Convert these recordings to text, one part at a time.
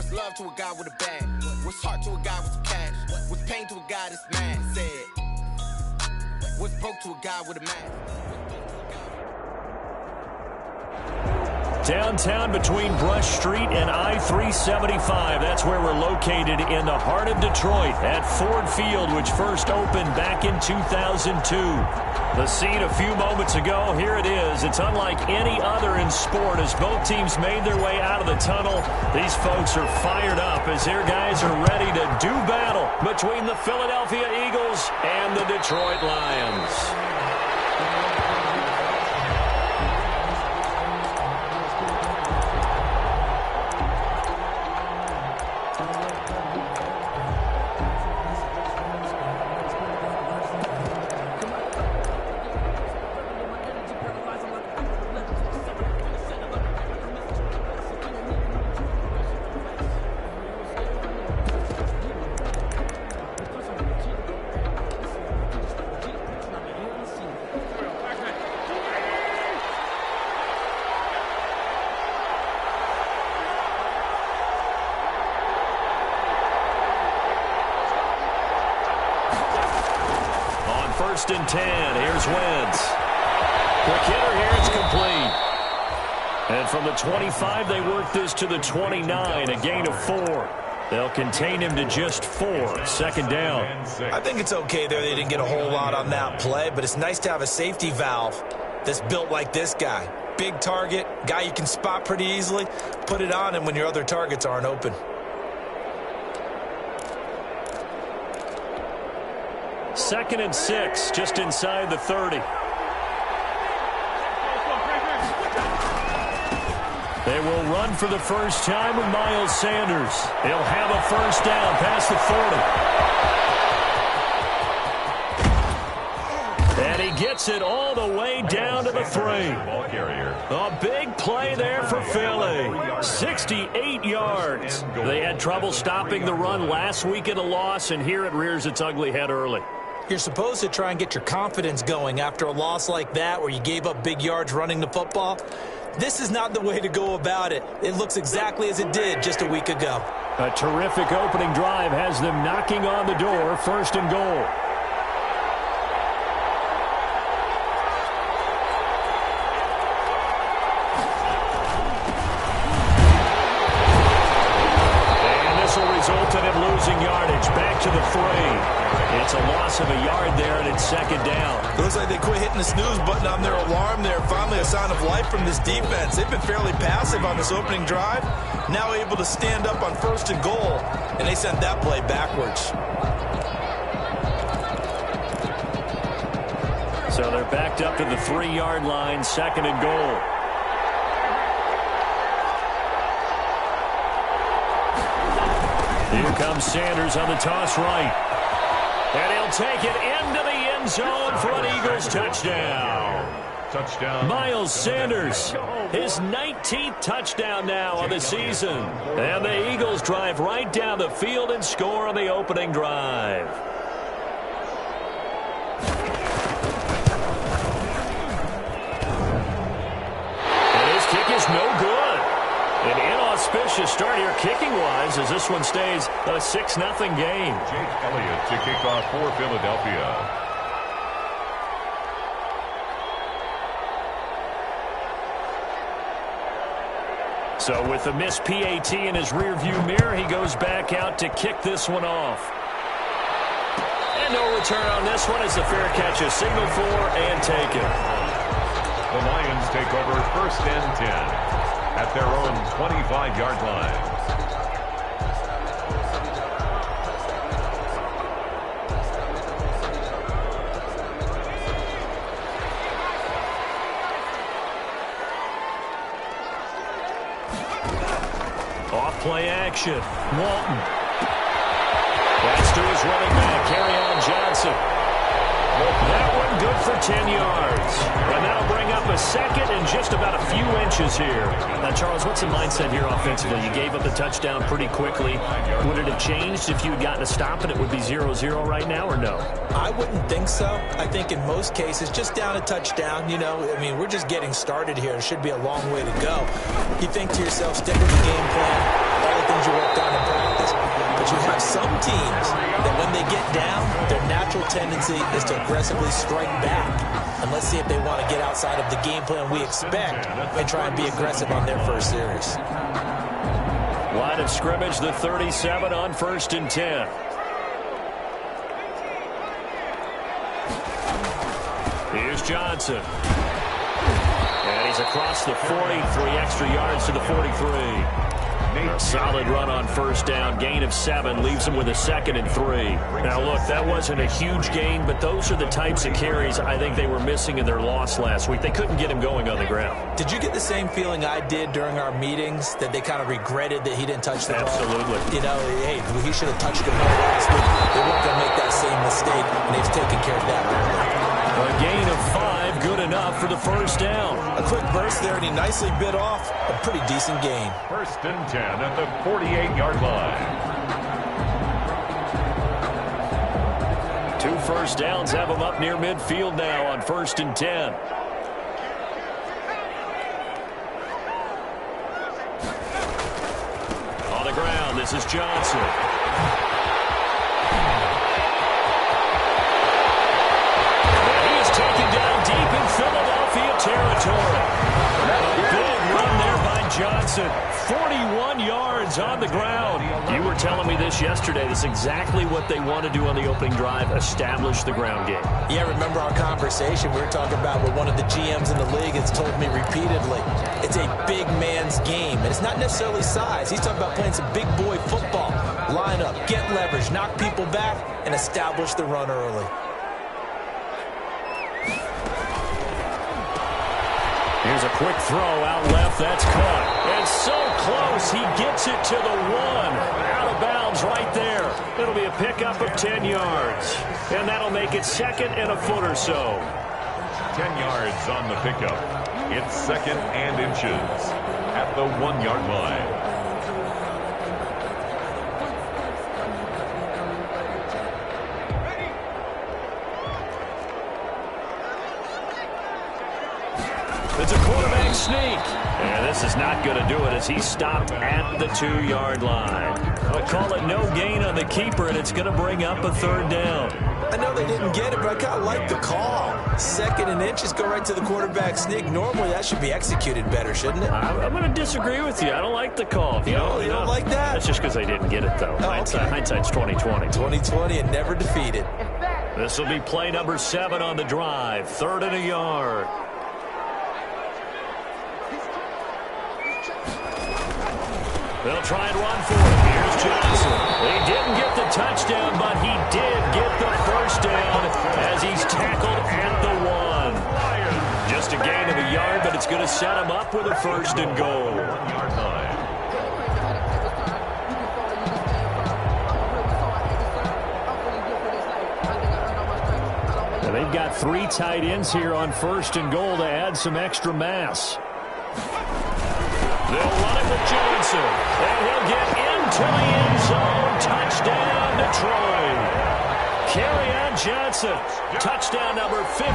What's love to a guy with a bag? What's heart to a guy with some cash? What's pain to a guy that's mad? Said, what's broke to a guy with a mask? Downtown between Brush Street and I-375. That's where we're located in the heart of Detroit at Ford Field, which first opened back in 2002. The scene a few moments ago, here it is. It's unlike any other in sport as both teams made their way out of the tunnel. These folks are fired up as their guys are ready to do battle between the Philadelphia Eagles and the Detroit Lions. First and 10. Here's Wentz. Quick hitter here. It's complete. And from the 25, they work this to the 29. A gain of 4. They'll contain him to just 4. Second down. I think it's okay there. They didn't get a whole lot on that play, but it's nice to have a safety valve that's built like this guy. Big target, guy you can spot pretty easily. Put it on him when your other targets aren't open. Second and 6, just inside the 30. They will run for the first time with Miles Sanders. He'll have a first down past the 40. And he gets it all the way down to the 3. A big play there for Philly. 68 yards. They had trouble stopping the run last week in a loss, and here it rears its ugly head early. You're supposed to try and get your confidence going after a loss like that where you gave up big yards running the football. This is not the way to go about it. It looks exactly as it did just a week ago. A terrific opening drive has them knocking on the door. First and goal. And this will result in him losing yardage. Back to the 3. It's a loss of a yard there, and it's second down. Looks like they quit hitting the snooze button on their alarm there. Finally a sign of life from this defense. They've been fairly passive on this opening drive. Now able to stand up on first and goal, and they sent that play backwards. So they're backed up to the 3-yard line, second and goal. Here comes Sanders on the toss right. And he'll take it into the end zone for an Eagles touchdown. Miles Sanders, his 19th touchdown now of the season. And the Eagles drive right down the field and score on the opening drive. And his kick is no good. An inauspicious start here kicking-wise as this one stays a 6-0 game. Jake Elliott to kick off for Philadelphia. So with the missed PAT in his rearview mirror, he goes back out to kick this one off. And no return on this one as the fair catch is signaled for and taken. The Lions take over first and 10. At their own 25-yard line. Off-play action. Walton. That's to his running back, Kerryon Johnson. That one good for 10 yards. And that'll bring up a second and just about a few inches here. Now, Charles, what's the mindset here offensively? You gave up the touchdown pretty quickly. Would it have changed if you had gotten a stop and it would be 0-0 right now, or no? I wouldn't think so. I think in most cases, just down a touchdown, you know, I mean, we're just getting started here. It should be a long way to go. You think to yourself, stick with the game plan. All the things things you worked on in practice. But you have some teams that when they get down, their natural tendency is to aggressively strike back. And let's see if they want to get outside of the game plan we expect and try and be aggressive on their first series. Line of scrimmage, the 37 on 1st and 10. Here's Johnson. And he's across the 40, 3 extra yards to the 43. A solid run on 1st down, gain of 7, leaves him with a 2nd and 3. Now, look, that wasn't a huge gain, but those are the types of carries I think they were missing in their loss last week. They couldn't get him going on the ground. Did you get the same feeling I did during our meetings, that they kind of regretted that he didn't touch the ball? Absolutely. You know, hey, he should have touched the ball last week. They weren't going to make that same mistake, and they've taken care of that early. A gain of 5, good enough for the 1st down. A quick burst there, and he nicely bit off a pretty decent gain. 1st and 10 at the 48-yard line. 2 first downs have him up near midfield now on 1st and 10. On the ground, this is Johnson. Philadelphia territory. Big run there by Johnson. 41 yards on the ground. You were telling me this yesterday. That's exactly what they want to do on the opening drive, establish the ground game. Yeah, remember our conversation? We were talking about what one of the GMs in the league has told me repeatedly. It's a big man's game, and it's not necessarily size. He's talking about playing some big boy football. Line up, get leverage, knock people back, and establish the run early. Here's a quick throw out left. That's caught. And so close. He gets it to the 1. Out of bounds right there. It'll be a pickup of 10 yards. And that'll make it 2nd and a foot or so. 10 yards on the pickup. It's 2nd and inches at the 1-yard line. It's a quarterback sneak. And this is not going to do it as he's stopped at the 2-yard line. I call it no gain on the keeper, and it's going to bring up a 3rd down. I know they didn't get it, but I kind of like the call. 2nd and inches, go right to the quarterback sneak. Normally, that should be executed better, shouldn't it? I'm going to disagree with you. I don't like the call. You don't like that? That's just because they didn't get it, though. Oh, Hindsight's 20/20. 20/20 and never defeated. This will be play number 7 on the drive. 3rd and a yard. They'll try and run for it. Here's Johnson. He didn't get the touchdown, but he did get the 1st down as he's tackled at the 1. Just a gain of a yard, but it's going to set him up with a 1st and goal. 1-yard line. And they've got 3 tight ends here on 1st and goal to add some extra mass. They'll run it with Johnson, and he'll get into the end zone. Touchdown, Detroit. Kerryon Johnson, touchdown number 15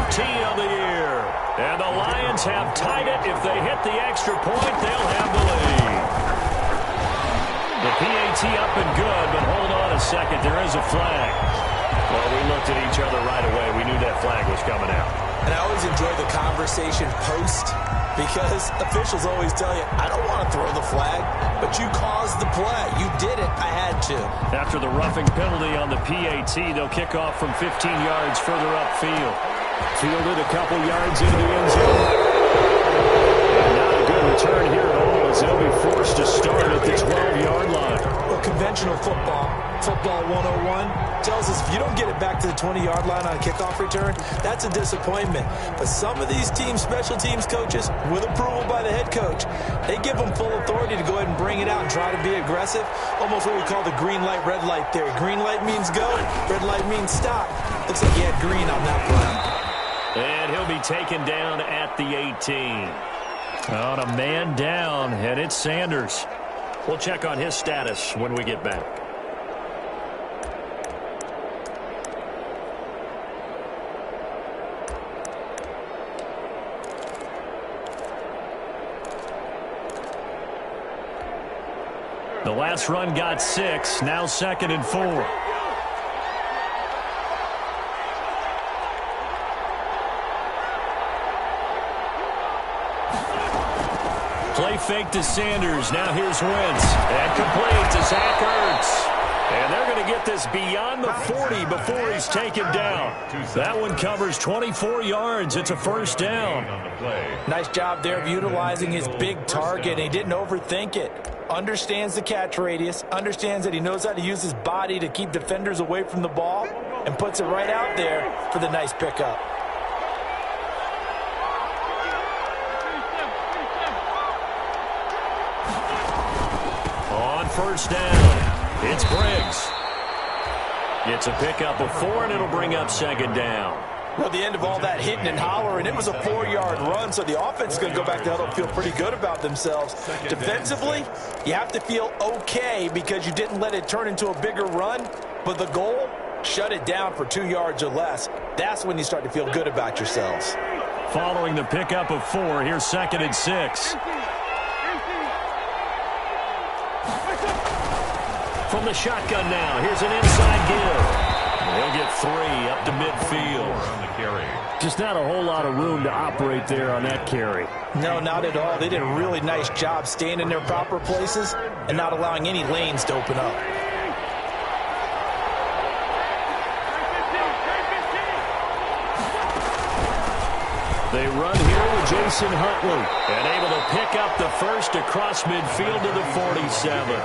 of the year. And the Lions have tied it. If they hit the extra point, they'll have the lead. The PAT up and good, but hold on a second. There is a flag. Well, we looked at each other right away. We knew that flag was coming out. And I always enjoy the conversation post, because officials always tell you, I don't want to throw the flag, but you caused the play. You did it. I had to. After the roughing penalty on the PAT, they'll kick off from 15 yards further upfield. Fielded a couple yards into the end zone. And not a good return here at all as they'll be forced to start at the 12-yard line. Well, conventional football 101, tells us if you don't get it back to the 20-yard line on a kickoff return, that's a disappointment. But some of these teams, special teams coaches, with approval by the head coach, they give them full authority to go ahead and bring it out and try to be aggressive. Almost what we call the green light, red light theory. Green light means go, red light means stop. Looks like he had green on that play. And he'll be taken down at the 18. On a man down, and it's Sanders. We'll check on his status when we get back. The last run got 6, now 2nd and 4. Play fake to Sanders. Now here's Wentz. And complete to Zach Ertz. And they're going to get this beyond the 40 before he's taken down. That one covers 24 yards. It's a first down. Nice job there of utilizing his big target. He didn't overthink it. Understands the catch radius. Understands that he knows how to use his body to keep defenders away from the ball. And puts it right out there for the nice pickup. On first down, it's Briggs. It's a pickup of 4, and it'll bring up 2nd down. Well, the end of all that hitting and hollering, it was a 4-yard run, so the offense is going to go back to huddle and feel pretty good about themselves. Defensively, you have to feel okay because you didn't let it turn into a bigger run, but the goal, shut it down for 2 yards or less. That's when you start to feel good about yourselves. Following the pickup of 4, here's 2nd and 6. From the shotgun now, here's an inside give. He'll get 3 up to midfield. Just not a whole lot of room to operate there on that carry. No, not at all. They did a really nice job staying in their proper places and not allowing any lanes to open up. They run here with Jason Huntley and able to pick up the first across midfield to the 47.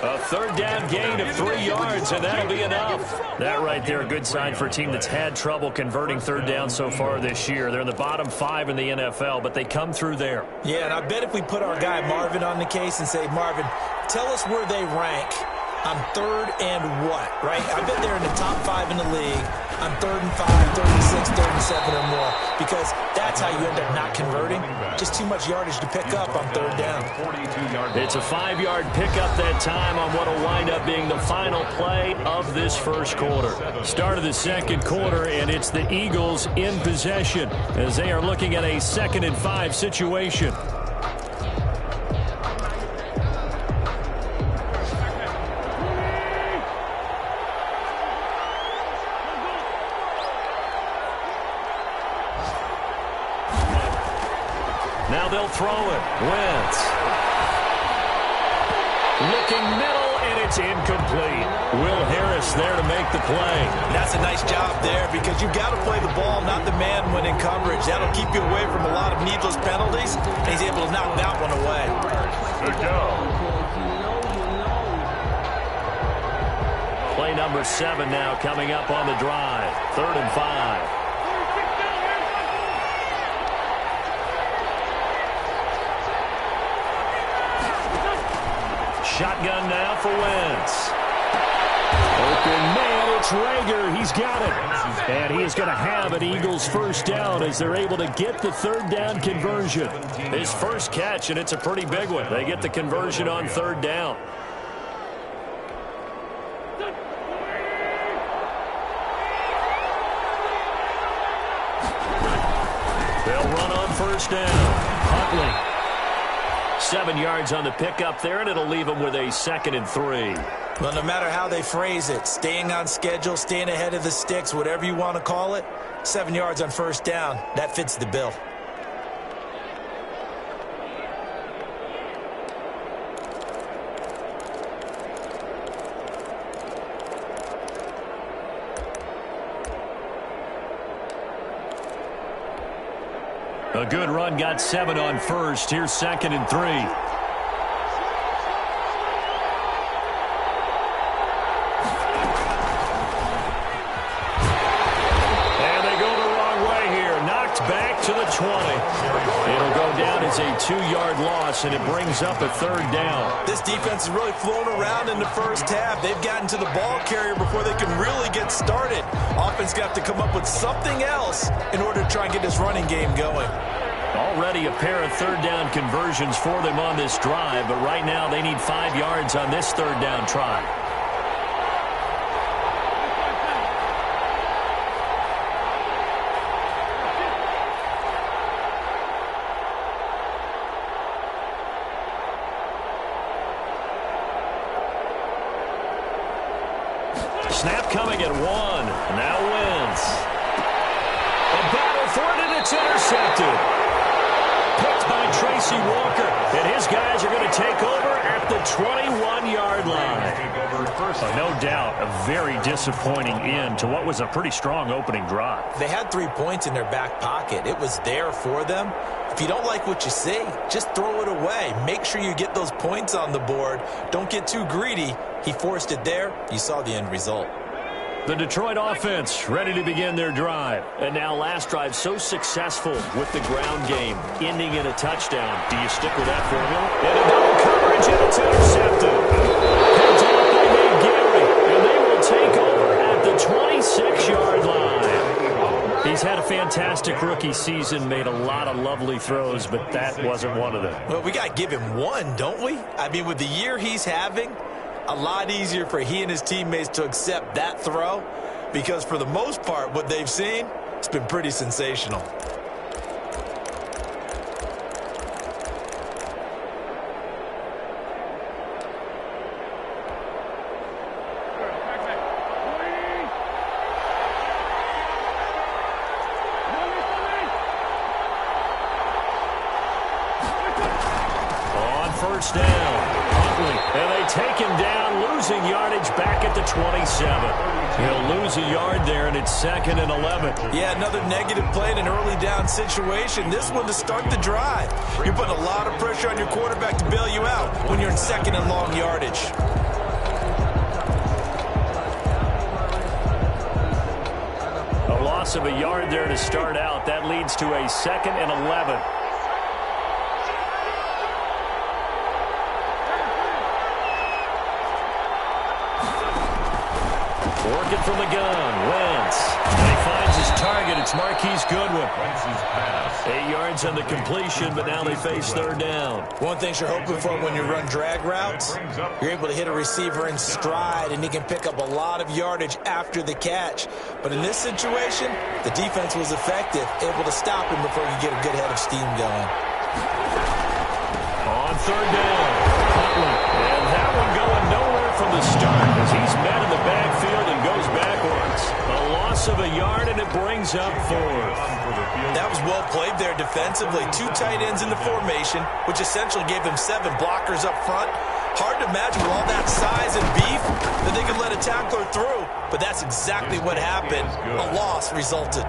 A 3rd down gain of 3 yards, and that'll be enough. That right there, a good sign for a team that's had trouble converting 3rd down so far this year. They're in the bottom 5 in the NFL, but they come through there. Yeah, and I bet if we put our guy Marvin on the case and say, Marvin, tell us where they rank on 3rd and what, right? I bet they're in the top 5 in the league on 3rd and 5, 3rd and 6, 3rd and 7 or more, because that's how you end up not converting. Just too much yardage to pick up on 3rd down. It's a 5-yard pickup that time on what will wind up being the final play of this first quarter. Start of the second quarter, and it's the Eagles in possession as they are looking at a 2nd and 5 situation. Now they'll throw it. Wentz. Looking middle, and it's incomplete. Will Harris there to make the play. That's a nice job there because you've got to play the ball, not the man when in coverage. That'll keep you away from a lot of needless penalties, and he's able to knock that one away. Good go. Play number 7 now coming up on the drive. 3rd and 5. Shotgun now for Wentz. Open man, it's Rager. He's got it. And he is going to have an Eagles first down as they're able to get the 3rd down conversion. His first catch, and it's a pretty big one. They get the conversion on 3rd down. They'll run on first down. Huntley. 7 yards on the pickup there, and it'll leave them with a 2nd and 3. Well, no matter how they phrase it, staying on schedule, staying ahead of the sticks, whatever you want to call it, 7 yards on first down, that fits the bill. A good run, got 7 on first. Here's 2nd and 3. And they go the wrong way here. Knocked back to the 20. It'll go down as a 2-yard loss, and it brings up a 3rd down. This defense has really flown around in the first half. They've gotten to the ball carrier before they can really get started. Offense got to come up with something else in order to try and get this running game going. Already a pair of 3rd down conversions for them on this drive, but right now they need 5 yards on this 3rd down try. Snap coming at 1. Now Wentz. A battle for it, and it's intercepted. Picked by Tracy Walker. And his guys are going to take over at the 21-yard line. No doubt, a very disappointing end to what was a pretty strong opening drive. They had 3 points in their back pocket. It was there for them. If you don't like what you see, just throw it away. Make sure you get those points on the board. Don't get too greedy. He forced it there. You saw the end result. The Detroit offense ready to begin their drive. And now last drive so successful with the ground game, ending in a touchdown. Do you stick with that formula? And a double coverage, and it's intercepted. Picked up by Nate Gary, and they will take over at the 26-yard line. He's had a fantastic rookie season, made a lot of lovely throws, but that wasn't one of them. Well, we got to give him one, don't we? I mean, with the year he's having, a lot easier for he and his teammates to accept that throw, because for the most part, what they've seen, it's been pretty sensational. On first down, Huntley, and they take him down, losing yardage back at the 27. He'll lose a yard there, and it's 2nd and 11. Yeah, another negative play in an early down situation. This one to start the drive. You're putting a lot of pressure on your quarterback to bail you out when you're in 2nd and long yardage. A loss of a yard there to start out. That leads to a 2nd and 11. Working from the gun, Wentz. And he finds his target. It's Marquise Goodwin. 8 yards on the completion, but now they face 3rd down. One thing you're hoping for when you run drag routes, you're able to hit a receiver in stride, and he can pick up a lot of yardage after the catch. But in this situation, the defense was effective, able to stop him before you get a good head of steam going. On 3rd down, Huntley. And that one going nowhere from the start as he's met in the backfield and goes backwards. A loss of a yard, and it brings up 4th. That was well played there defensively. 2 tight ends in the formation, which essentially gave them 7 blockers up front. Hard to imagine with all that size and beef that they could let a tackler through, but that's exactly what happened. A loss resulted.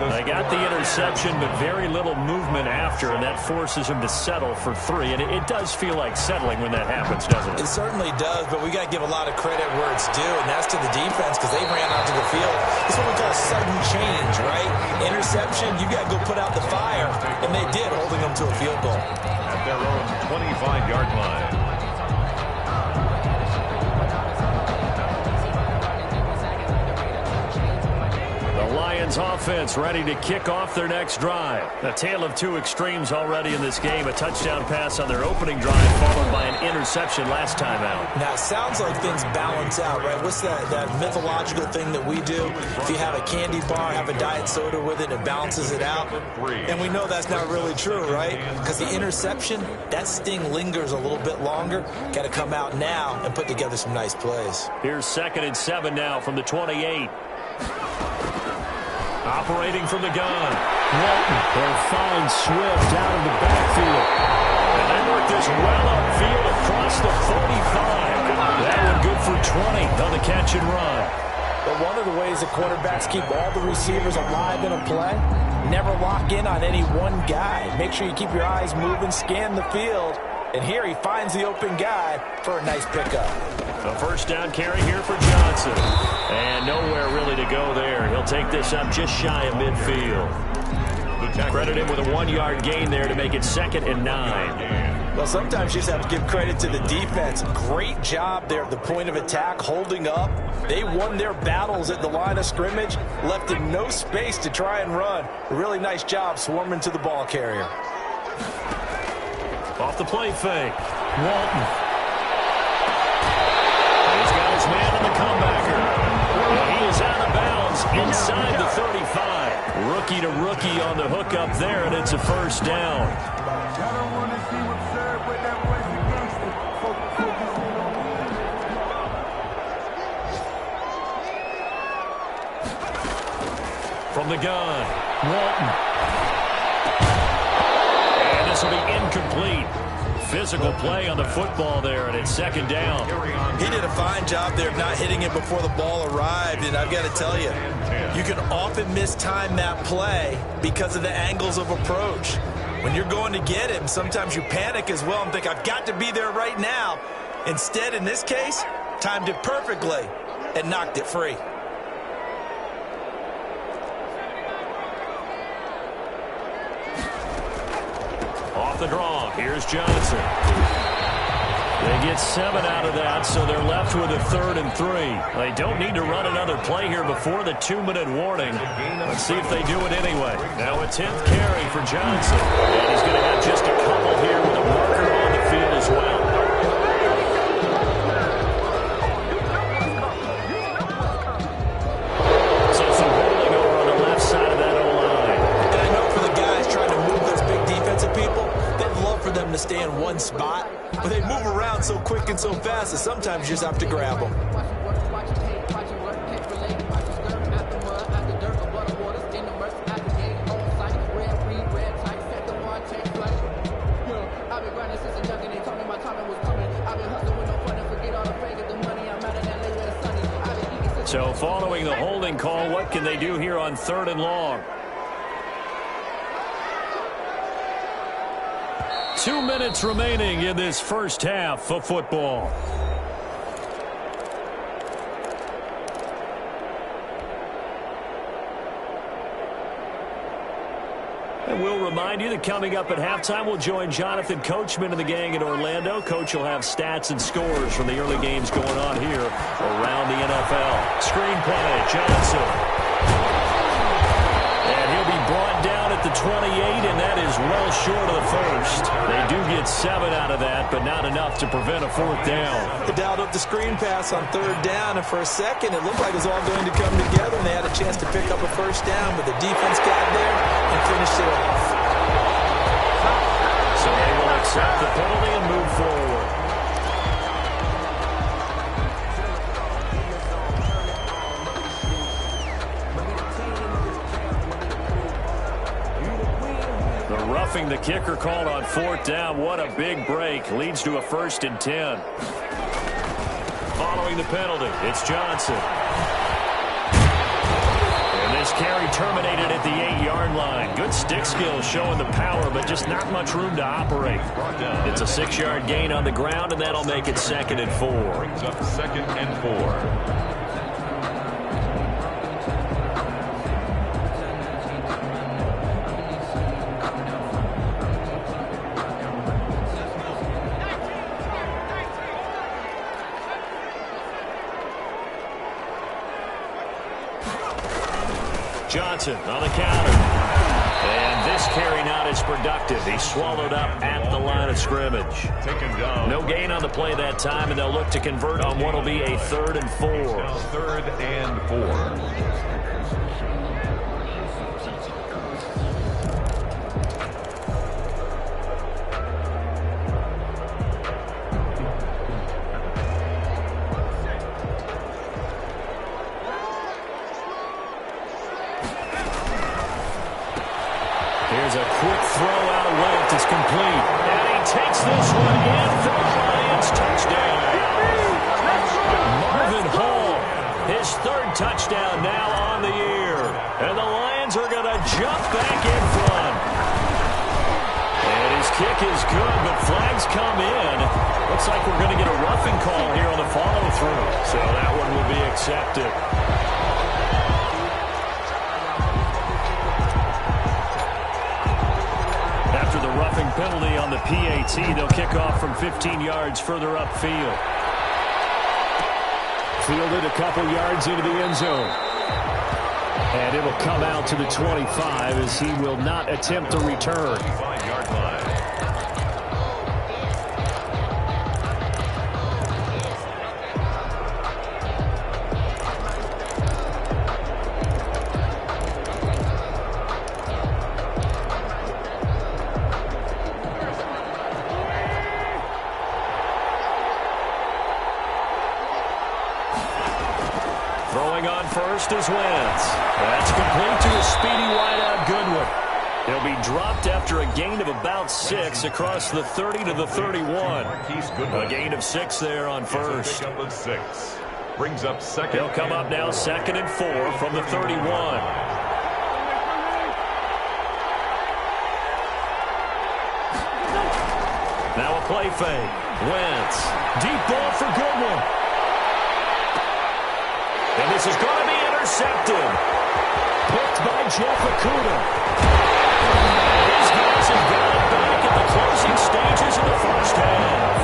They got the interception, but very little movement after, and that forces him to settle for 3. And it does feel like settling when that happens, doesn't it? It certainly does, but we got to give a lot of credit where it's due, and that's to the defense because they ran onto the field. This is what we call a sudden change, right? Interception, you got to go put out the fire, and they did, holding them to a field goal. At their own 25-yard line. Lions offense ready to kick off their next drive. A tale of 2 extremes already in this game. A touchdown pass on their opening drive followed by an interception last time out. Now, it sounds like things balance out, right? What's that mythological thing that we do? If you have a candy bar, have a diet soda with it, it balances it out. And we know that's not really true, right? Because the interception, that sting lingers a little bit longer. Got to come out now and put together some nice plays. Here's 2nd and 7 now from the 28. Operating from the gun. Walton will find Swift out of the backfield. And they work this well upfield across the 45. That one good for 20 on the catch and run. But one of the ways that quarterbacks keep all the receivers alive in a play, never lock in on any one guy. Make sure you keep your eyes moving, scan the field. And here he finds the open guy for a nice pickup. A first down carry here for Johnson. And nowhere really to go there. He'll take this up just shy of midfield. Credit him with a 1-yard gain there to make it 2nd and 9. Well, sometimes you just have to give credit to the defense. Great job there at the point of attack, holding up. They won their battles at the line of scrimmage, left him no space to try and run. A really nice job swarming to the ball carrier. Off the play fake. Walton. He's got his man on the comebacker. And he is out of bounds inside the 35. Rookie to rookie on the hook up there, and it's a first down. From the gun, Walton. And this will be incomplete. Physical play on the football there, and it's second down. He did a fine job there of not hitting it before the ball arrived, and I've got to tell you, you can often mistime that play because of the angles of approach. When you're going to get him, sometimes you panic as well and think, I've got to be there right now. Instead, in this case, timed it perfectly and knocked it free. Off the draw, here's Johnson. They get 7 out of that, so they're left with a 3rd and 3. They don't need to run another play here before the 2-minute warning. Let's see if they do it anyway. Now a 10th carry for Johnson. And he's going to have just a couple here with a marker on the field as well. So some holding over on the left side of that O-line. And I know for the guys trying to move those big defensive people, they'd love for them to stay in one spot. But they move around so quick and so fast that sometimes you just have to grab them. So following the holding call, what can they do here on 3rd and long? 2 minutes remaining in this first half of football. And we'll remind you that coming up at halftime, we'll join Jonathan Coachman and the gang in Orlando. Coach will have stats and scores from the early games going on here around the NFL. Screen play, Johnson. And he'll be brought down at the 28, and that is well short of the first. They do get 7 out of that, but not enough to prevent a 4th down. They dialed up the screen pass on 3rd down, and for a second it looked like it was all going to come together, and they had a chance to pick up a 1st down, but the defense got there and finished it off. So they will accept the penalty and move forward. Roughing the kicker called on 4th down. What a big break. Leads to a 1st and 10. Following the penalty, it's Johnson. And this carry terminated at the 8-yard line. Good stick skills showing the power, but just not much room to operate. It's a 6-yard gain on the ground, and that'll make it 2nd and 4. Brings up 2nd and 4. Johnson on the counter. And this carry not as productive. He's swallowed up at the line of scrimmage. Taken down. No gain on the play that time, and they'll look to convert on what will be a 3rd and 4. Now 3rd and 4. Here's a quick throw out left. It's complete. And he takes this one in for the Lions. Touchdown. Marvin Hall, his 3rd touchdown now on the year. And the Lions are going to jump back in front. And his kick is good, but flags come in. Looks like we're going to get a roughing call here on the follow-through. So that one will be accepted. After the roughing penalty on the PAT, they'll kick off from 15 yards further upfield. Fielded a couple yards into the end zone. And it'll come out to the 25 as he will not attempt a return. 5-yard line. Throwing on first is Wentz. That's complete to a speedy wideout Goodwin. He'll be dropped after a gain of about 6 across the 30 to the 31. A gain of 6 there on first. Brings up second. He'll come up now 2nd and 4 from the 31. Now a play fake. Wentz. Deep ball for Goodwin. And this is going to be intercepted. Picked by Jeff Okudah. These guys have got back at the closing stages of the first half.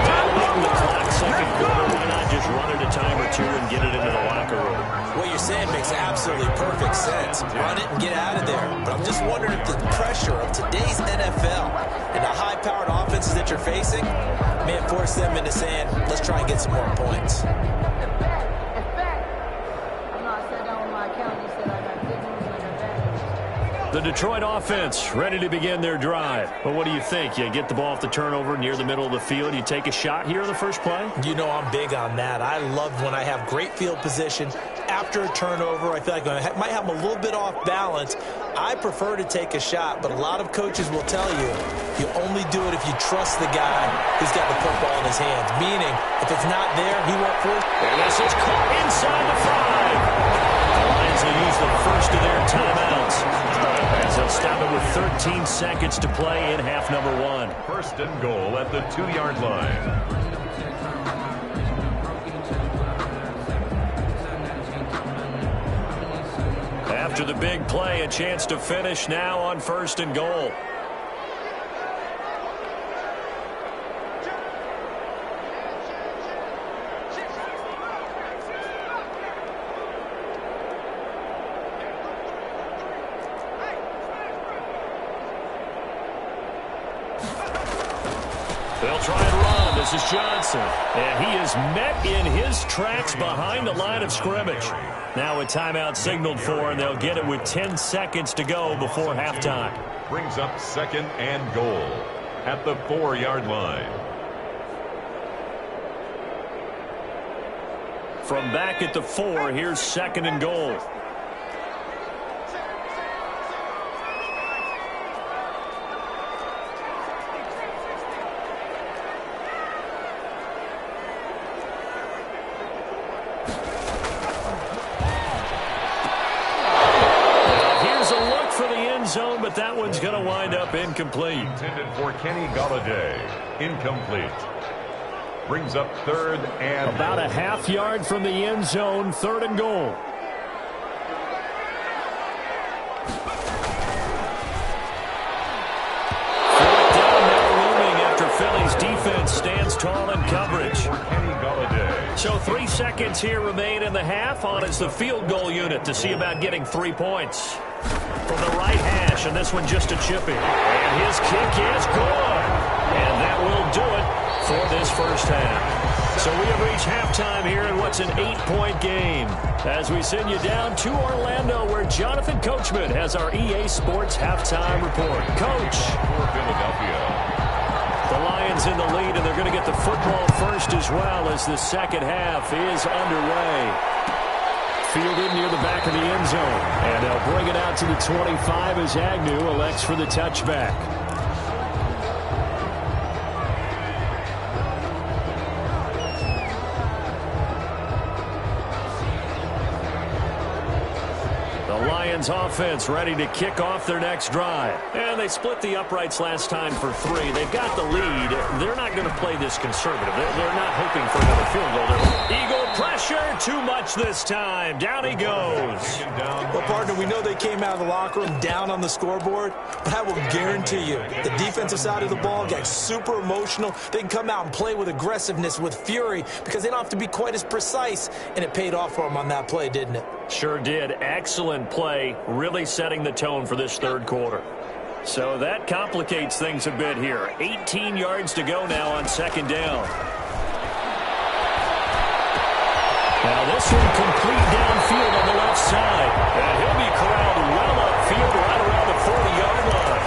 Down the clock, second quarter. Why not just run it a time or two and get it into the locker room? What you're saying makes absolutely perfect sense. Run it and get out of there. But I'm just wondering if the pressure of today's NFL and the high-powered offenses that you're facing may have forced them into saying, let's try and get some more points. The Detroit offense ready to begin their drive. But what do you think? You get the ball off the turnover near the middle of the field. You take a shot here in the first play? You know I'm big on that. I love when I have great field position. After a turnover, I feel like I might have them a little bit off balance. I prefer to take a shot, but a lot of coaches will tell you, you only do it if you trust the guy who's got the football in his hands. Meaning, if it's not there, he won't force. And this is caught inside the 5. The Lions will use the first of their timeouts. As they'll stop it with 13 seconds to play in half number 1. 1st and goal at the 2-yard line. After the big play, a chance to finish now on 1st and goal. They'll try and run. This is Johnson. And he is met in his tracks behind the line of scrimmage. Now a timeout signaled for, and they'll get it with 10 seconds to go before halftime. Brings up 2nd and goal at the 4-yard line. From back at the 4, here's 2nd and goal. Zone, but that one's going to wind up incomplete. Intended for Kenny Golladay. Incomplete. Brings up 3rd and about a half yard from the end zone. 3rd and goal. Fourth down now looming after Philly's defense stands tall in coverage. So 3 seconds here remain in the half. On is the field goal unit to see about getting 3 points. From the right hash, and this one just a chippy. And his kick is good. And that will do it for this first half. So we have reached halftime here in what's an 8-point game. As we send you down to Orlando, where Jonathan Coachman has our EA Sports halftime report. Coach. For Philadelphia. The Lions in the lead, and they're going to get the football first as well as the second half is underway. Fielded near the back of the end zone. And they'll bring it out to the 25 as Agnew elects for the touchback. The Lions offense ready to kick off their next drive. And they split the uprights last time for 3. They've got the lead. They're not going to play this conservative. They're not hoping for another field goal. Eagle pressure, too much this time. Down he goes. Well, partner, we know they came out of the locker room down on the scoreboard, but I will guarantee you the defensive side of the ball got super emotional. They can come out and play with aggressiveness, with fury, because they don't have to be quite as precise, and it paid off for them on that play, didn't it? Sure did. Excellent play, really setting the tone for this third quarter. So that complicates things a bit here. 18 yards to go now on 2nd down. Now this one complete downfield on the left side. And he'll be corralled well upfield right around the 40-yard line.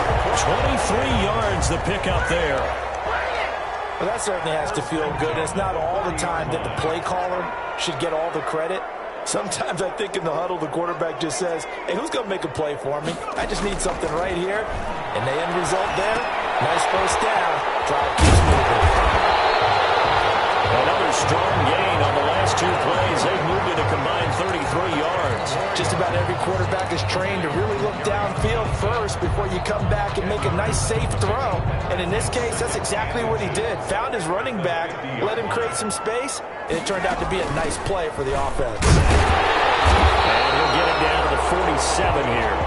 23 yards the pickup there. Well, that certainly has to feel good. It's not all the time that the play caller should get all the credit. Sometimes I think in the huddle, the quarterback just says, hey, who's going to make a play for me? I just need something right here. And the end result there, nice first down. Drive keeps moving. Another strong gain on the last two plays. They've moved it a combined 33 yards. Just about every quarterback is trained to really look downfield first before you come back and make a nice, safe throw. And in this case, that's exactly what he did. Found his running back, let him create some space, and it turned out to be a nice play for the offense. And he'll get it down to the 47 here.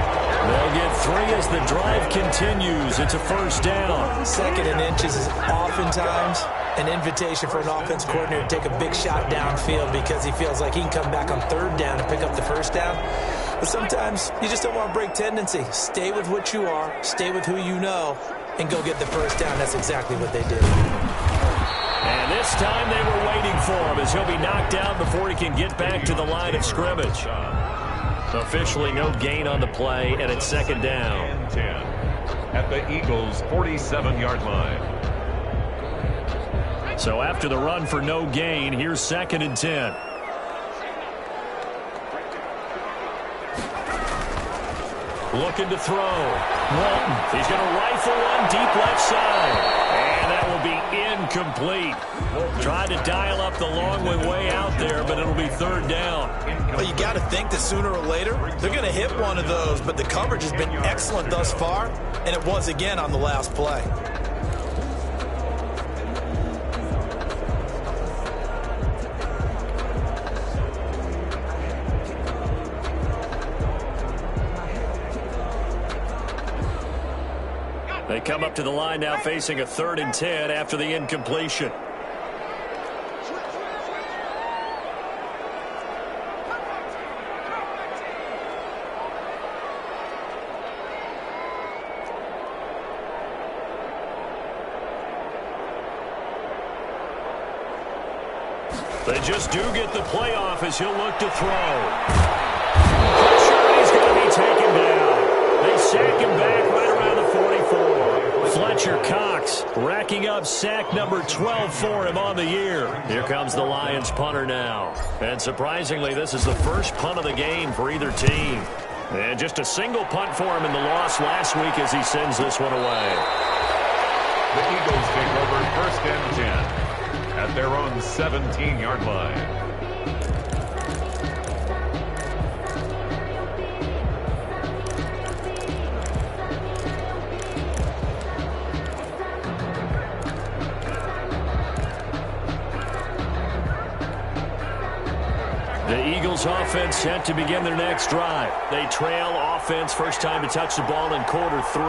They'll get 3 as the drive continues. It's a first down. 2nd and inches is oftentimes an invitation for an offense coordinator to take a big shot downfield because he feels like he can come back on 3rd down and pick up the first down. But sometimes you just don't want to break tendency. Stay with what you are, stay with who you know, and go get the first down. That's exactly what they did. And this time they were waiting for him as he'll be knocked down before he can get back to the line of scrimmage. Officially no gain on the play, and it's 2nd down. 10 at the Eagles' 47-yard line. So after the run for no gain, here's 2nd and 10. Looking to throw. Walton. He's going to rifle one deep left side. And that will be incomplete. Tried to dial up the long way out there, but it'll be 3rd down. Well, you got to think that sooner or later, they're going to hit one of those, but the coverage has been excellent thus far, and it was again on the last play. They come up to the line now facing a 3rd and 10 after the incompletion. They just do get the playoff as he'll look to throw. He's going to be taken down. They sack him back right around the 44. Fletcher Cox racking up sack number 12 for him on the year. Here comes the Lions punter now. And surprisingly, this is the first punt of the game for either team. And just a single punt for him in the loss last week as he sends this one away. The Eagles take over 1st and 10 at their own 17-yard line. The Eagles offense set to begin their next drive. They trail offense, first time to touch the ball in quarter 3,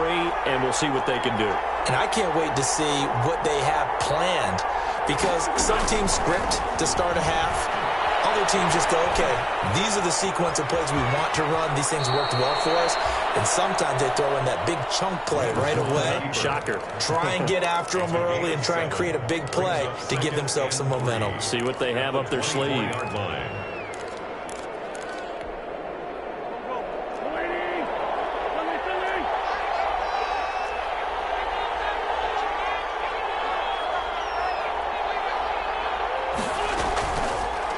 and we'll see what they can do. And I can't wait to see what they have planned, because some teams script to start a half. Other teams just go, okay, these are the sequence of plays we want to run. These things worked well for us. And sometimes they throw in that big chunk play right away. Shocker. Try and get after them early and try and create a big play to give themselves some momentum. See what they have up their sleeve.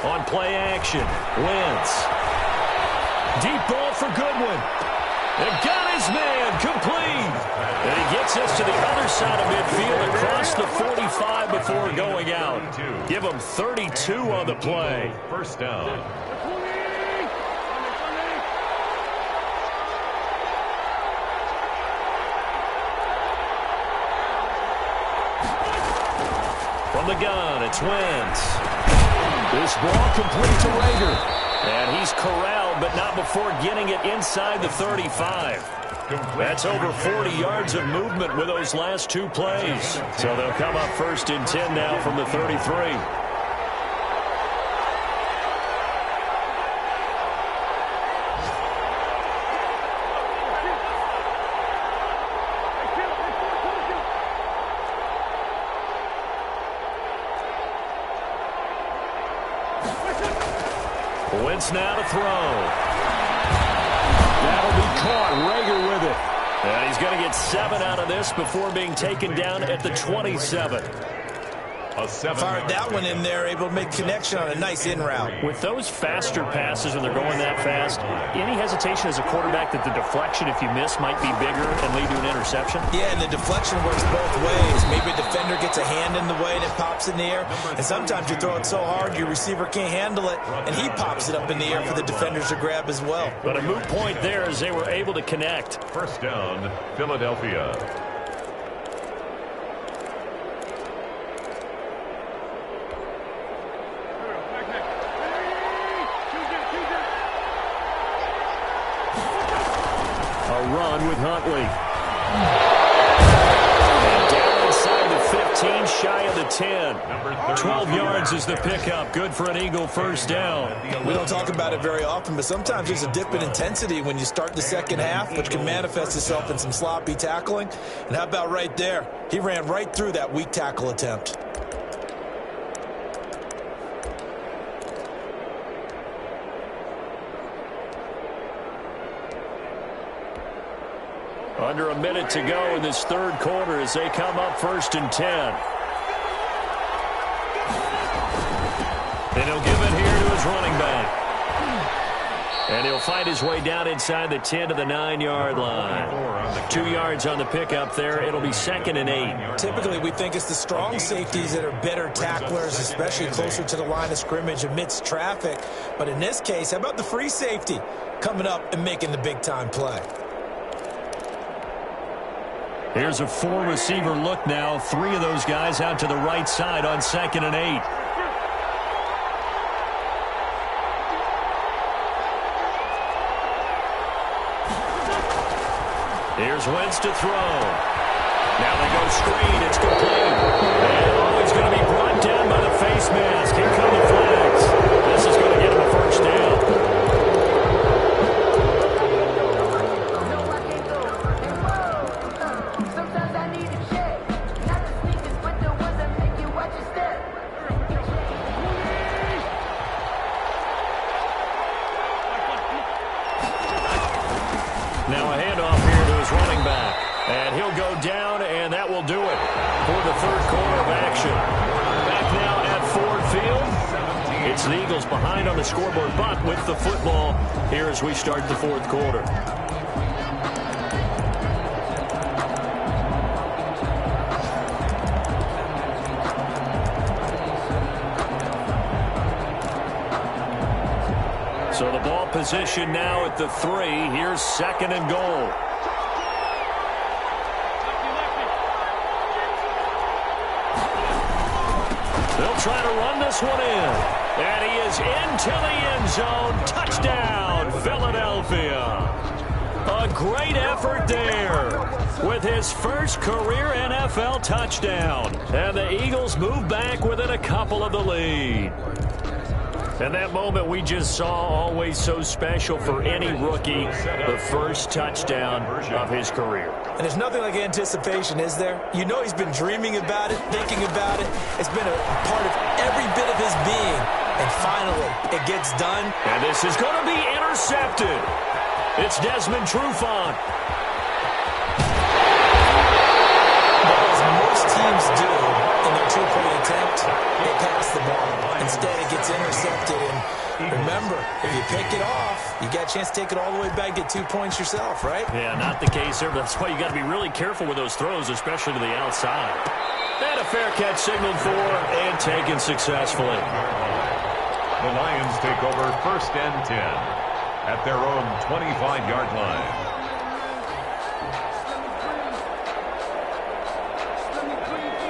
On play action, Wentz. Deep ball for Goodwin. And got his man complete. And he gets us to the other side of midfield across the 45 before going out. Give him 32 on the play. First down. From the gun, it's Wentz. This ball complete to Rager. And he's corralled, but not before getting it inside the 35. That's over 40 yards of movement with those last 2 plays. So they'll come up 1st and 10 now from the 33. Wentz now to throw. That'll be caught. Rager with it. And he's going to get 7 out of this before being taken down at the 27. A 7-yard Fired that one in there, able to make connection on a nice in route. With those faster passes when they're going that fast, any hesitation as a quarterback that the deflection, if you miss, might be bigger and lead to an interception? Yeah, and the deflection works both ways. Maybe a defender gets a hand in the way and it pops in the air. And sometimes you throw it so hard your receiver can't handle it, and he pops it up in the air for the defenders to grab as well. But a moot point there as they were able to connect. First down, Philadelphia. Run with Huntley. And down inside the 15, shy of the 10. 12 yards is the pickup. Good for an Eagle first down. We don't talk about it very often, but sometimes there's a dip in intensity when you start the second half, which can manifest itself in some sloppy tackling. And how about right there? He ran right through that weak tackle attempt. Under a minute to go in this third quarter as they come up 1st and 10. And he'll give it here to his running back. And he'll fight his way down inside the 10 to the 9-yard line. 2 yards on the pickup there. It'll be 2nd and 8. Typically, we think it's the strong safeties that are better tacklers, especially closer to the line of scrimmage amidst traffic. But in this case, how about the free safety coming up and making the big-time play? Here's a 4-receiver look now. 3 of those guys out to the right side on 2nd and 8. Here's Wentz to throw. Now they go screen. It's complete. And he's going to be brought down by the face mask. Here come the flags. This is going to get him a first down. Now a handoff here to his running back. And he'll go down, and that will do it for the third quarter of action. Back now at Ford Field. It's the Eagles behind on the scoreboard, but with the football here as we start the fourth quarter. So the ball position now at the 3. Here's 2nd and goal. They'll try to run this one in. And he is into the end zone. Touchdown, Philadelphia. A great effort there with his first career NFL touchdown. And the Eagles move back within a couple of the lead. And that moment we just saw, always so special for any rookie, the first touchdown of his career. And there's nothing like anticipation, is there? You know he's been dreaming about it, thinking about it. It's been a part of every bit of his being. And finally, it gets done. And this is going to be intercepted. It's Desmond Trufant. As most teams do in their two-point attempt, they pass the ball. Instead, it gets intercepted. And remember, if you pick it off, you got a chance to take it all the way back, get 2 points yourself, right? Yeah, not the case there, but that's why you got to be really careful with those throws, especially to the outside. And a fair catch signaled for and taken successfully. The Lions take over 1st and 10 at their own 25-yard line.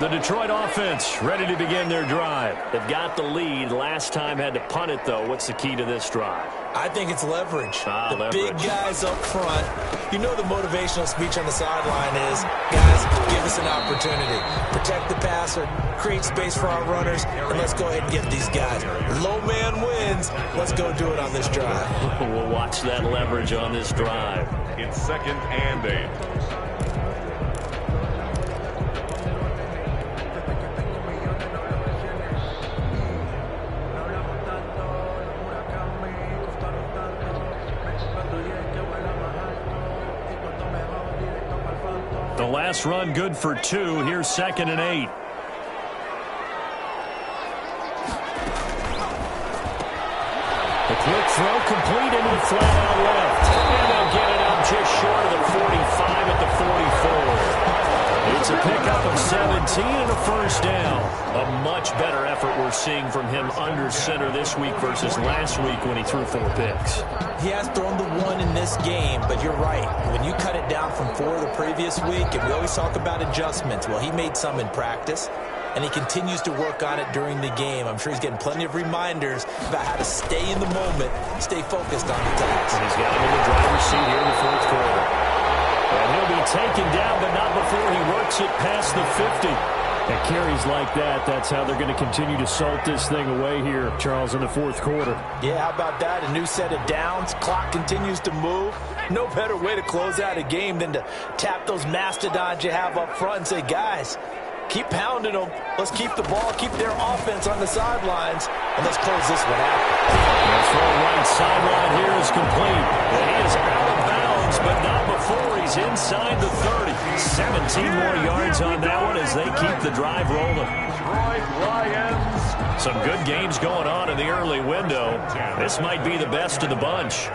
The Detroit offense ready to begin their drive. They've got the lead. Last time had to punt it, though. What's the key to this drive? I think it's leverage. Leverage. Big guys up front. You know the motivational speech on the sideline is, guys, give us an opportunity. Protect the passer, create space for our runners, and let's go ahead and get these guys. Low man wins. Let's go do it on this drive. We'll watch that leverage on this drive. It's 2nd and 8. The last run good for 2. Here's 2nd and 8. The quick throw complete into the flat out left. And they'll get it up just short of the 45 at the 44. It's a pickup of 17 and a first down. A much better effort we're seeing from him under center this week versus last week when he threw 4 picks. He has thrown the 1 in this game, but you're right. When you cut it down from 4 the previous week, and we always talk about adjustments, well, he made some in practice, and he continues to work on it during the game. I'm sure he's getting plenty of reminders about how to stay in the moment, stay focused on the task. And he's got him in the driver's seat here in the fourth quarter. And he'll be taken down, but not before he works it past the 50. At carries like that, that's how they're going to continue to salt this thing away here, Charles, in the fourth quarter. Yeah, how about that? A new set of downs. Clock continues to move. No better way to close out a game than to tap those mastodons you have up front and say, guys, keep pounding them. Let's keep the ball, keep their offense on the sidelines, and let's close this one out. The throw right sideline here is complete. And he is out of bounds, but not before he's inside the 30. 17 more yards on that one as they keep the drive rolling. Some good games going on in the early window. This might be the best of the bunch.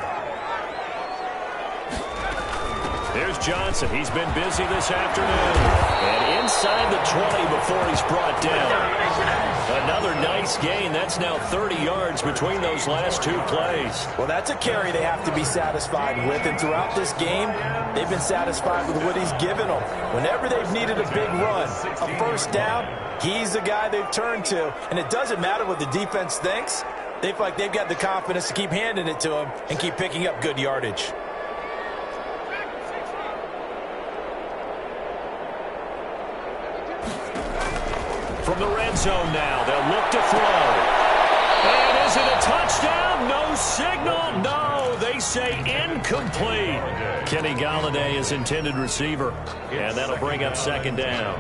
There's Johnson. He's been busy this afternoon. And inside the 20 before he's brought down. Another nice gain. That's now 30 yards between those last 2 plays. Well, that's a carry they have to be satisfied with. And throughout this game, they've been satisfied with what he's given them. Whenever they've needed a big run, a first down, he's the guy they've turned to. And it doesn't matter what the defense thinks. They feel like they've got the confidence to keep handing it to him and keep picking up good yardage. From the red zone now, they'll look to throw. And is it a touchdown? No signal. No, they say incomplete. Kenny Galladay is intended receiver, and that'll bring up second down.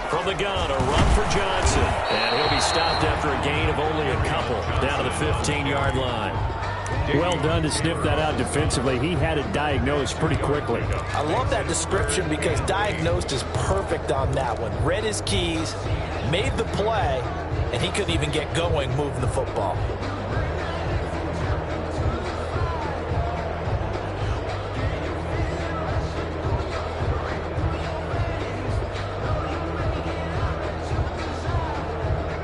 From the gun, a run for Johnson. And he'll be stopped after a gain of only a couple down to the 15-yard line. Well done to sniff that out defensively. He had it diagnosed pretty quickly. I love that description because diagnosed is perfect on that one. Read his keys, made the play, and he couldn't even get going moving the football.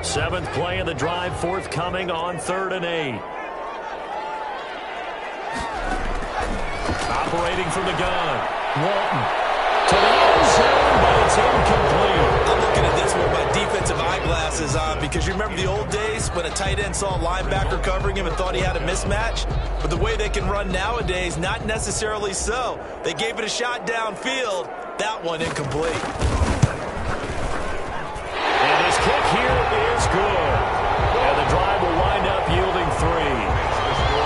Seventh play of the drive forthcoming on 3rd and 8. Operating from the gun. Walton to the end zone, but it's incomplete. I'm looking at this with my defensive eyeglasses on because you remember the old days when a tight end saw a linebacker covering him and thought he had a mismatch? But the way they can run nowadays, not necessarily so. They gave it a shot downfield. That one incomplete. And his kick here is good. And the drive will wind up yielding 3.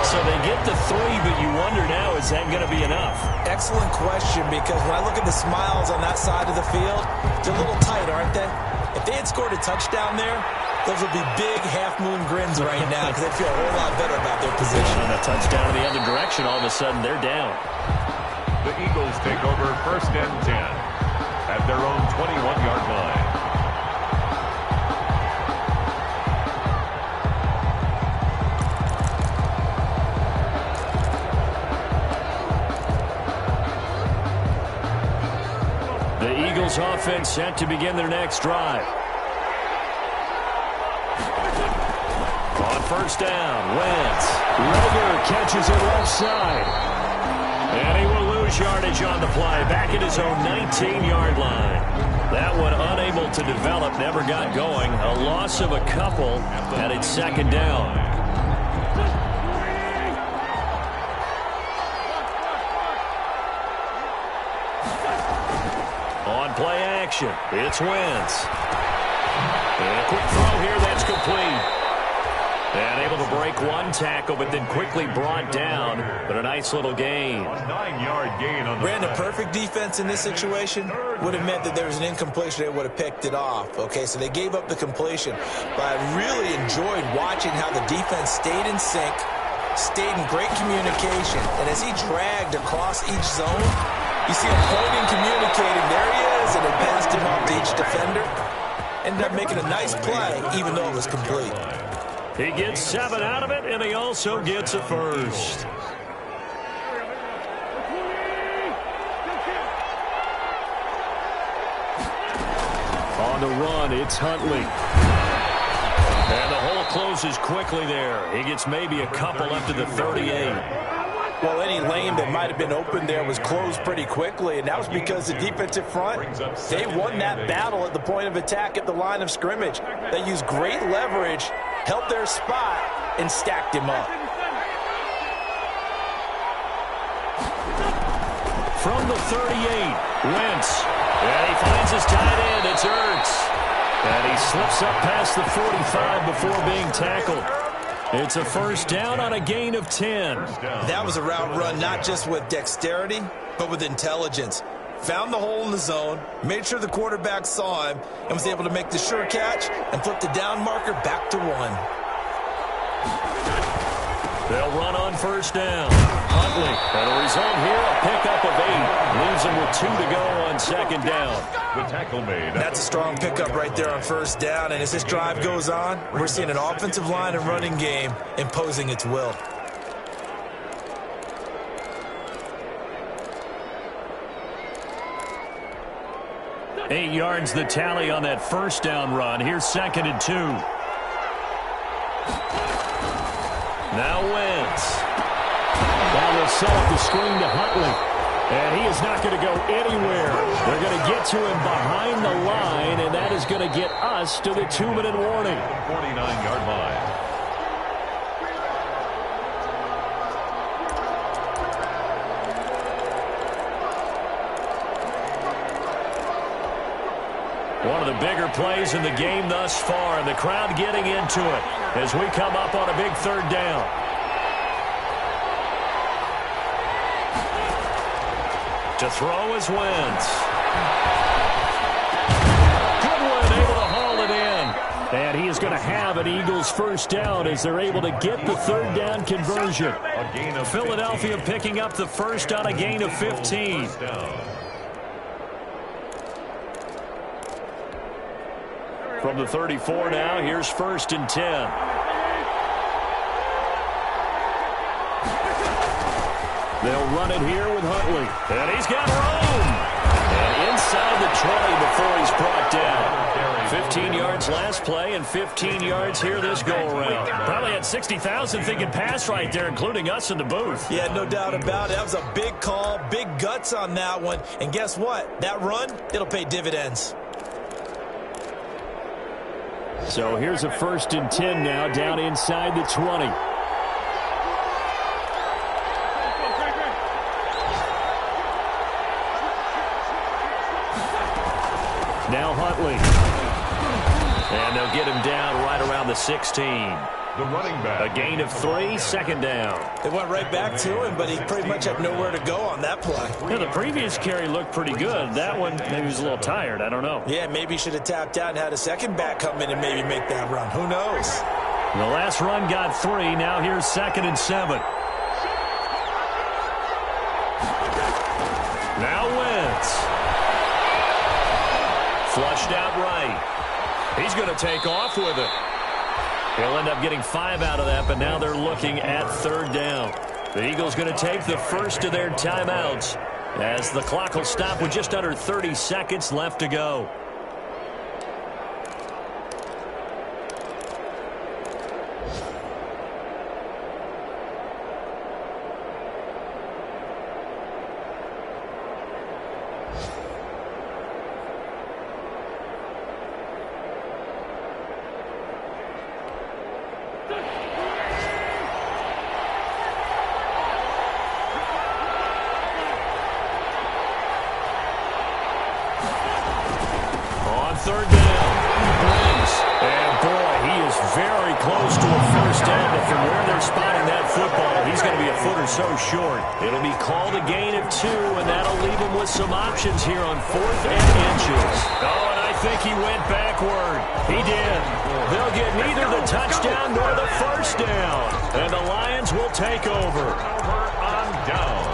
So they get the 3, but you wonder now, is that going to be enough? Excellent question, because when I look at the smiles on that side of the field, they're a little tight, aren't they? If they had scored a touchdown there, those would be big half-moon grins right now because they feel a whole lot better about their position. And a touchdown in the other direction, all of a sudden they're down. The Eagles take over 1st and 10 at their own 21-yard line. The Eagles offense set to begin their next drive. On 1st down, Wentz. Rager catches it left side. And he will lose yardage on the play, back at his own 19-yard line. That one unable to develop, never got going. A loss of a couple, and it's 2nd down. On play action, it's Wentz. And a quick throw here, that's complete. And able to break one tackle, but then quickly brought down. But a nice little gain. A 9-yard gain on the Brandon, play. perfect defense in this situation would have meant that there was an incompletion. They would have picked it off. Okay, so they gave up the completion. But I really enjoyed watching how the defense stayed in sync, stayed in great communication. And as he dragged across each zone, you see him pointing, communicating. There he is, and they passed him off to each defender. Ended up making a nice play, even though it was complete. He gets 7 out of it, and he also gets a first. On the run, it's Huntley. And the hole closes quickly there. He gets maybe a couple up to the 38. Well, any lane that might have been open there was closed pretty quickly, and that was because the defensive front, they won that battle at the point of attack at the line of scrimmage. They used great leverage, held their spot, and stacked him up. From the 38, Wentz. And he finds his tight end. It's Ertz. And he slips up past the 45 before being tackled. It's a first down on a gain of 10. That was a route run not just with dexterity, but with intelligence. Found the hole in the zone, made sure the quarterback saw him, and was able to make the sure catch and flip the down marker back to 1. They'll run on first down. Huntley. And a result here, a pickup of 8. Leaves them with 2 to go on second down. The tackle made. That's a strong pickup right there on first down, and as this drive goes on, we're seeing an offensive line and running game imposing its will. Eight yards the tally on that first down run. Here's 2nd and 2. Now Wentz. That will set up the screen to Huntley. And he is not going to go anywhere. They're going to get to him behind the line, and that is going to get us to the 2-minute warning. 49-yard line. One of the bigger plays in the game thus far, and the crowd getting into it as we come up on a big third down. To throw is Wentz. Goodwin able to haul it in. And he is going to have an Eagles first down as they're able to get the third down conversion. Philadelphia picking up the first on a gain of 15. From the 34 now, here's 1st and 10. They'll run it here with Huntley. And he's got room. And inside the 20 before he's brought down. 15 yards last play and 15 yards here this go-around. Probably had 60,000 thinking pass right there, including us in the booth. Yeah, no doubt about it. That was a big call, big guts on that one. And guess what? That run, it'll pay dividends. So here's a 1st and 10 now down inside the 20. Now Huntley. And they'll get him down right around the 16. The running back. A gain of 3, 2nd down. They went right back to him, but he pretty much had nowhere to go on that play. Yeah, the previous carry looked pretty good. That one, maybe he was a little tired. I don't know. Yeah, maybe he should have tapped out and had a second back come in and maybe make that run. Who knows? The last run got 3. Now here's 2nd and 7. Now Wentz. Flushed out right. He's going to take off with it. He'll end up getting 5 out of that, but now they're looking at third down. The Eagles going to take the first of their timeouts as the clock will stop with just under 30 seconds left to go. Third down. And boy, he is very close to a first instead, but from where they're spotting that football, he's going to be a foot or so short. It'll be called a gain of 2, and that'll leave him with some options here on 4th and inches. Oh, and I think he went backward. He did. They'll get neither the touchdown nor the first down, and the Lions will take over. Over on downs.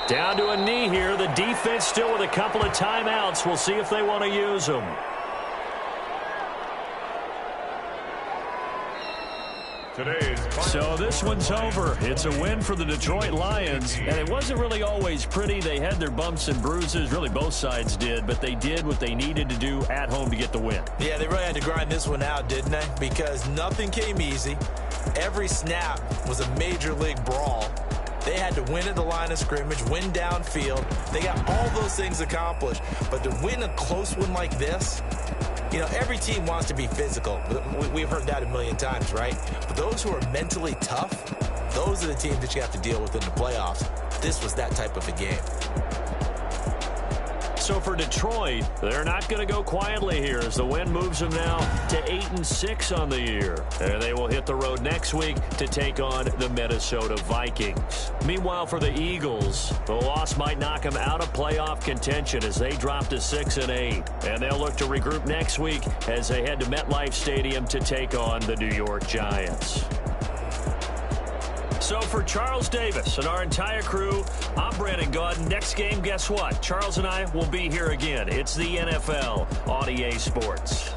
Down to a knee here. The defense still with a couple of timeouts. We'll see if they want to use them. So this one's over. It's a win for the Detroit Lions, and it wasn't really always pretty. They had their bumps and bruises. Really, both sides did, but they did what they needed to do at home to get the win. Yeah, they really had to grind this one out, didn't they? Because nothing came easy. Every snap was a major league brawl. They had to win at the line of scrimmage, win downfield. They got all those things accomplished. But to win a close one like this, you know, every team wants to be physical. We've heard that a million times, right? But those who are mentally tough, those are the teams that you have to deal with in the playoffs. This was that type of a game. So for Detroit, they're not going to go quietly here as the win moves them now to 8-6 on the year. And they will hit the road next week to take on the Minnesota Vikings. Meanwhile, for the Eagles, the loss might knock them out of playoff contention as they drop to 6-8. And they'll look to regroup next week as they head to MetLife Stadium to take on the New York Giants. So for Charles Davis and our entire crew, I'm Brandon Gaudin. Next game, guess what? Charles and I will be here again. It's the NFL on EA Sports.